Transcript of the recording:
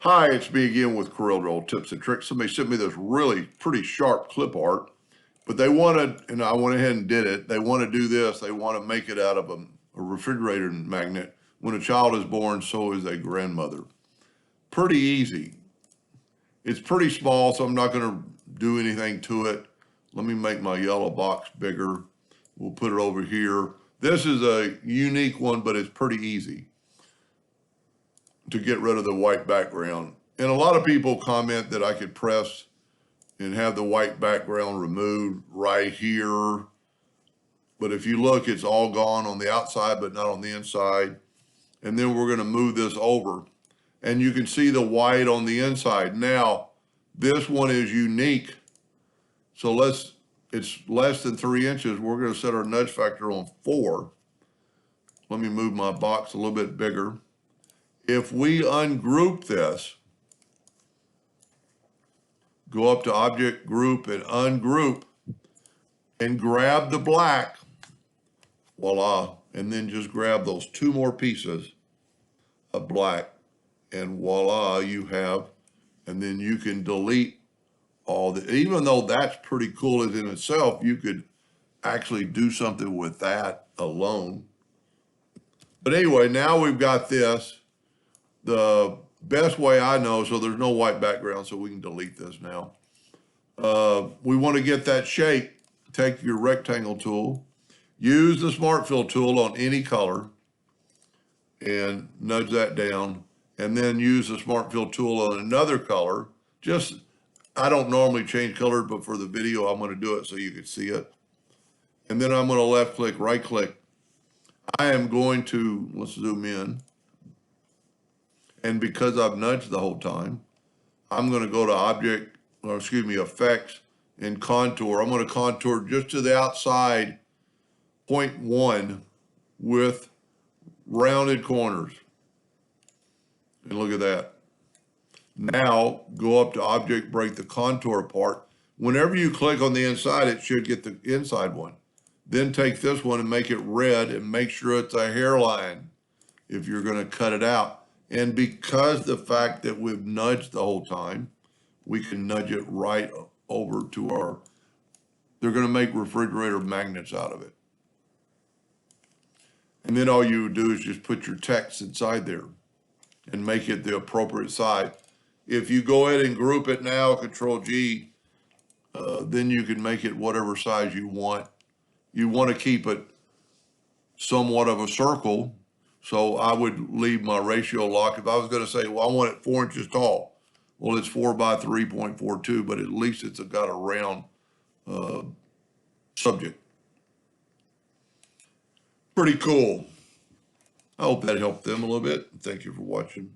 Hi, it's me again with Corel Draw Tips and Tricks. Somebody sent me this really pretty sharp clip art, but they wanted, and I went ahead and did it. They want to do this. They want to make it out of a refrigerator magnet. When a child is born, so is a grandmother. Pretty easy. It's pretty small, so I'm not going to do anything to it. Let me make my yellow box bigger. We'll put it over here. This is a unique one, but it's pretty easy to get rid of the white background. And a lot of people comment that I could press and have the white background removed right here. But if you look, it's all gone on the outside, but not on the inside. And then we're gonna move this over. And you can see the white on the inside. Now, this one is unique. So it's less than 3 inches. We're gonna set our nudge factor on 4. Let me move my box a little bit bigger. If we ungroup this, go up to Object, Group, and Ungroup, and grab the black, voila, and then just grab those 2 more pieces of black, and voila, you have, and then you can delete all the, even though that's pretty cool as in itself, you could actually do something with that alone. But anyway, now we've got this. The best way I know, so there's no white background, so we can delete this now. We want to get that shape. Take your rectangle tool, use the Smart Fill tool on any color, and nudge that down, and then use the Smart Fill tool on another color. Just, I don't normally change colors, but for the video, I'm going to do it so you can see it. And then I'm going to left click, right click. I am going to, let's zoom in. And because I've nudged the whole time, I'm going to go to Object, or excuse me, Effects, and Contour. I'm going to contour just to the outside 0.1 with rounded corners. And look at that. Now, go up to Object, break the contour apart. Whenever you click on the inside, it should get the inside one. Then take this one and make it red and make sure it's a hairline if you're going to cut it out. And because the fact that we've nudged the whole time, we can nudge it right over to our, they're going to make refrigerator magnets out of it. And then all you do is just put your text inside there and make it the appropriate size. If you go ahead and group it now, Control G, then you can make it whatever size you want. You want to keep it somewhat of a circle. So I would leave my ratio locked. If I was going to say, well, I want it 4 inches tall. Well, it's 4 by 3.42, but at least it's got a round subject. Pretty cool. I hope that helped them a little bit. Thank you for watching.